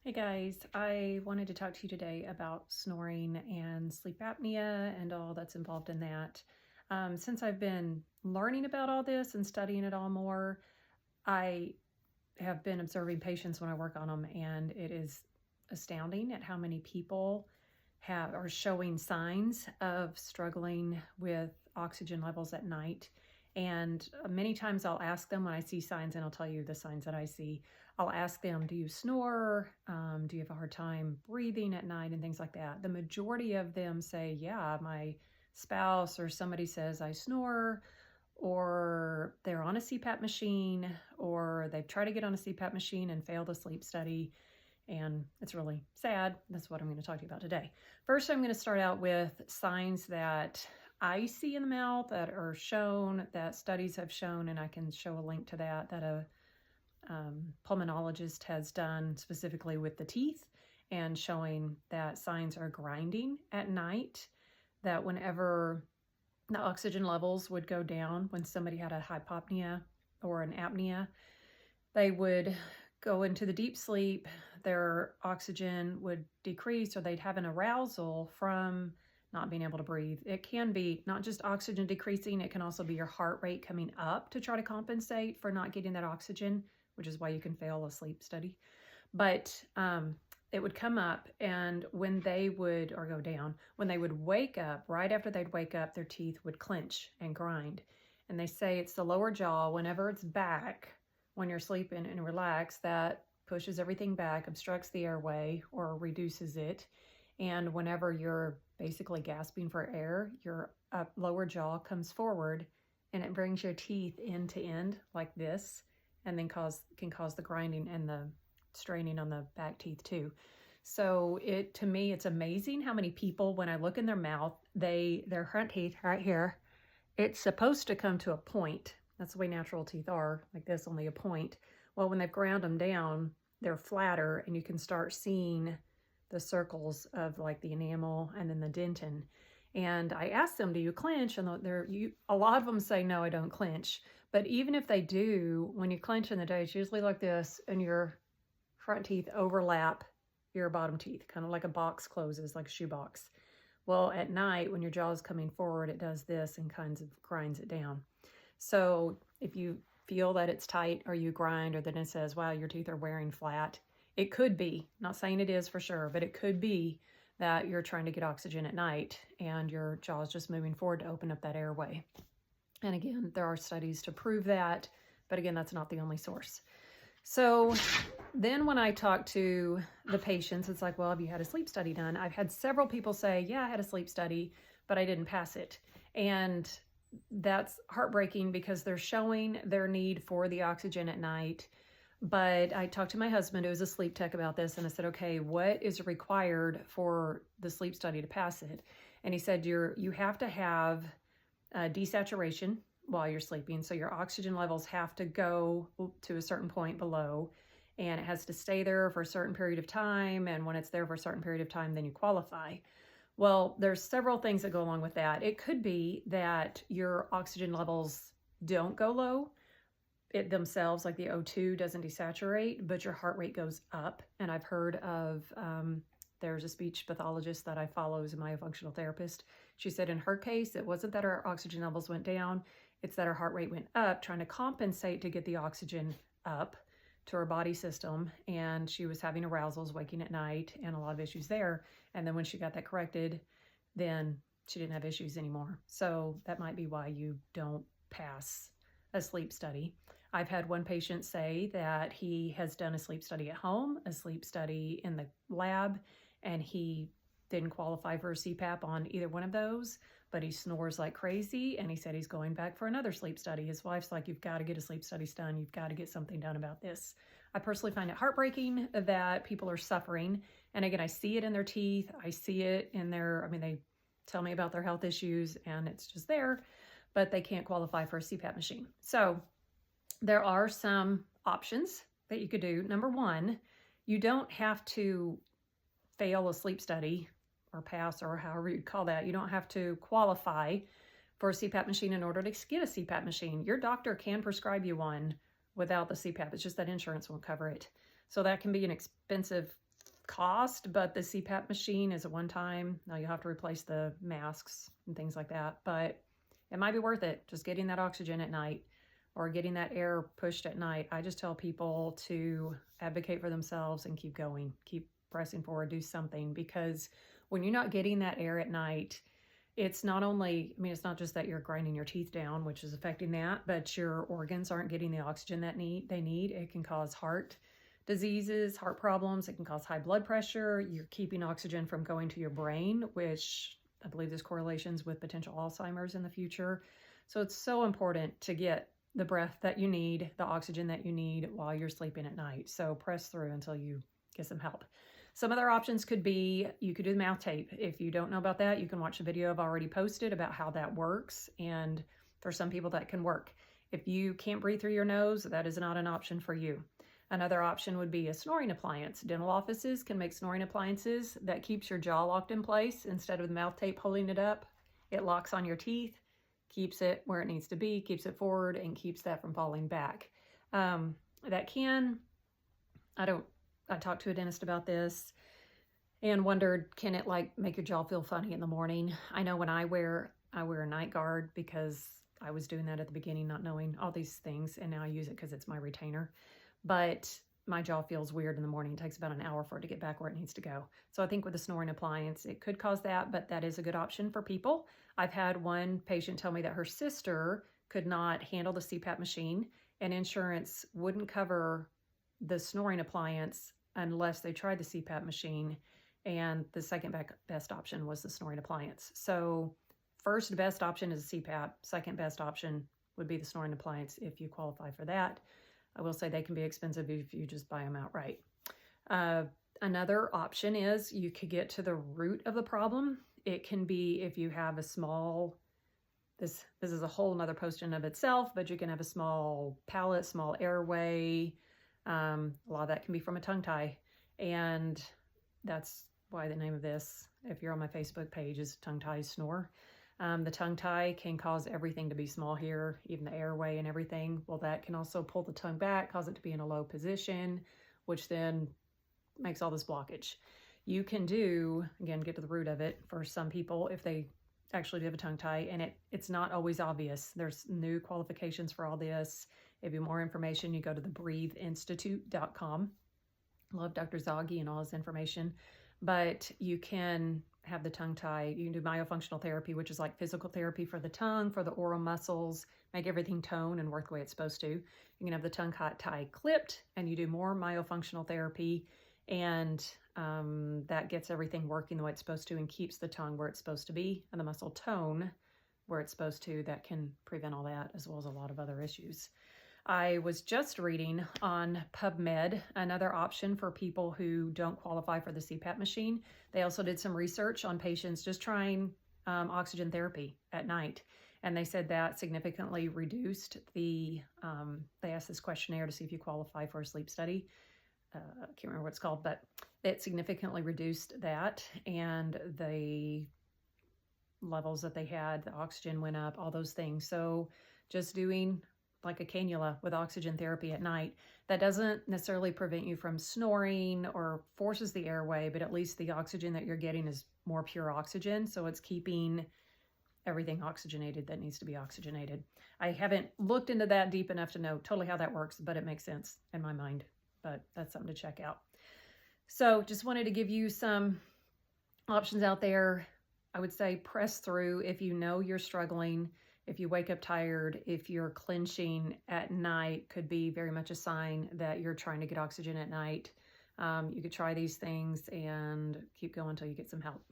Hey guys, I wanted to talk to you today about snoring and sleep apnea and all that's involved in that. Since I've been learning about all this and studying it all more, I have been observing patients when I work on them, and it is astounding at how many people are showing signs of struggling with oxygen levels at night. And many times I'll ask them when I see signs, and I'll tell you the signs that I see. I'll ask them, do you snore? Do you have a hard time breathing at night and things like that? The majority of them say, yeah, my spouse or somebody says I snore, or they're on a CPAP machine, or they've tried to get on a CPAP machine and failed a sleep study. And it's really sad. That's what I'm going to talk to you about today. First, I'm going to start out with signs that I see in the mouth that are shown, that studies have shown, and I can show a link to that a pulmonologist has done specifically with the teeth, and showing that signs are grinding at night, that whenever the oxygen levels would go down, when somebody had a hypopnea or an apnea, they would go into the deep sleep, their oxygen would decrease, or they'd have an arousal from not being able to breathe. It can be not just oxygen decreasing, it can also be your heart rate coming up to try to compensate for not getting that oxygen, which is why you can fail a sleep study. But it would come up, and when they would, or go down, when they would wake up, right after they'd wake up, their teeth would clench and grind. And they say it's the lower jaw, whenever it's back, when you're sleeping and relaxed, that pushes everything back, obstructs the airway or reduces it. And whenever you're basically gasping for air, your lower jaw comes forward and it brings your teeth end to end like this, and then can cause the grinding and the straining on the back teeth too. So to me, it's amazing how many people, when I look in their mouth, their front teeth right here, it's supposed to come to a point. That's the way natural teeth are, like this, only a point. Well, when they've ground them down, they're flatter, and you can start seeing the circles of like the enamel and then the dentin. And I asked them, do you clench? And a lot of them say, no, I don't clench. But even if they do, when you clench in the day, it's usually like this, and your front teeth overlap your bottom teeth, kind of like a box closes, like a shoe box. Well, at night, when your jaw is coming forward, it does this and kinds of grinds it down. So if you feel that it's tight, or you grind, or then it says, wow, your teeth are wearing flat, it could be, not saying it is for sure, but it could be that you're trying to get oxygen at night and your jaw is just moving forward to open up that airway. And again, there are studies to prove that, but again, that's not the only source. So then when I talk to the patients, it's like, well, have you had a sleep study done? I've had several people say, yeah, I had a sleep study, but I didn't pass it. And that's heartbreaking, because they're showing their need for the oxygen at night. But I talked to my husband, who is a sleep tech, about this, and I said, okay, what is required for the sleep study to pass it? And he said, you have to have desaturation while you're sleeping. So your oxygen levels have to go to a certain point below, and it has to stay there for a certain period of time. And when it's there for a certain period of time, then you qualify. Well, there's several things that go along with that. It could be that your oxygen levels don't go low themselves, like the O2 doesn't desaturate, but your heart rate goes up. And I've heard of, there's a speech pathologist that I follow, as a myofunctional therapist. She said in her case, it wasn't that her oxygen levels went down, it's that her heart rate went up, trying to compensate to get the oxygen up to her body system. And she was having arousals, waking at night, and a lot of issues there. And then when she got that corrected, then she didn't have issues anymore. So that might be why you don't pass a sleep study. I've had one patient say that he has done a sleep study at home, a sleep study in the lab, and he didn't qualify for a CPAP on either one of those, but he snores like crazy, and he said he's going back for another sleep study. His wife's like, you've got to get a sleep study done. You've got to get something done about this. I personally find it heartbreaking that people are suffering. And again, I see it in their teeth. I see it in they tell me about their health issues, and it's just there, but they can't qualify for a CPAP machine. So there are some options that you could do. Number one, you don't have to fail a sleep study or pass, or however you call that. You don't have to qualify for a CPAP machine in order to get a CPAP machine. Your doctor can prescribe you one without the CPAP. It's just that insurance won't cover it. So that can be an expensive cost, but the CPAP machine is a one-time. Now you'll have to replace the masks and things like that, but it might be worth it, just getting that oxygen at night or getting that air pushed at night. I just tell people to advocate for themselves and keep going, keep pressing forward, do something, because when you're not getting that air at night, it's not only, I mean, it's not just that you're grinding your teeth down, which is affecting that, but your organs aren't getting the oxygen that they need. It can cause heart diseases, heart problems. It can cause high blood pressure. You're keeping oxygen from going to your brain, which I believe there's correlations with potential Alzheimer's in the future. So it's so important to get the breath that you need, the oxygen that you need while you're sleeping at night. So press through until you get some help. Some other options could be, you could do the mouth tape. If you don't know about that, you can watch the video I've already posted about how that works. And for some people that can work. If you can't breathe through your nose, that is not an option for you. Another option would be a snoring appliance. Dental offices can make snoring appliances that keeps your jaw locked in place instead of the mouth tape holding it up. It locks on your teeth, keeps it where it needs to be, keeps it forward, and keeps that from falling back. I talked to a dentist about this and wondered, can it like make your jaw feel funny in the morning? I know when I wear a night guard because I was doing that at the beginning, not knowing all these things, and now I use it because it's my retainer. But my jaw feels weird in the morning. It takes about an hour for it to get back where it needs to go. So I think with the snoring appliance, it could cause that, but that is a good option for people. I've had one patient tell me that her sister could not handle the CPAP machine, and insurance wouldn't cover the snoring appliance unless they tried the CPAP machine, and the second best option was the snoring appliance. So first best option is CPAP. Second best option would be the snoring appliance if you qualify for that. I will say they can be expensive if you just buy them outright. Another option is you could get to the root of the problem. It can be if you have a small, this is a whole nother post in of itself, but you can have a small palate, small airway. A lot of that can be from a tongue tie. And that's why the name of this, if you're on my Facebook page, is tongue tie snore. The tongue tie can cause everything to be small here, even the airway and everything. Well, that can also pull the tongue back, cause it to be in a low position, which then makes all this blockage. You can do, again, get to the root of it for some people if they actually do have a tongue tie, and it's not always obvious. There's new qualifications for all this. If you want more information, you go to thebreatheinstitute.com. Love Dr. Zoggy and all his information. But you can have the tongue tie. You can do myofunctional therapy, which is like physical therapy for the tongue, for the oral muscles, make everything tone and work the way it's supposed to. You can have the tongue tie clipped, and you do more myofunctional therapy, and that gets everything working the way it's supposed to and keeps the tongue where it's supposed to be and the muscle tone where it's supposed to. That can prevent all that, as well as a lot of other issues. I was just reading on PubMed, another option for people who don't qualify for the CPAP machine. They also did some research on patients just trying oxygen therapy at night. And they said that significantly reduced the, they asked this questionnaire to see if you qualify for a sleep study. I can't remember what it's called, but it significantly reduced that. And the levels that they had, the oxygen went up, all those things. So just doing like a cannula with oxygen therapy at night, that doesn't necessarily prevent you from snoring or forces the airway, but at least the oxygen that you're getting is more pure oxygen. So it's keeping everything oxygenated that needs to be oxygenated. I haven't looked into that deep enough to know totally how that works, but it makes sense in my mind, but that's something to check out. So just wanted to give you some options out there. I would say press through if you know you're struggling. If you wake up tired, if you're clenching at night, could be very much a sign that you're trying to get oxygen at night. You could try these things and keep going until you get some help.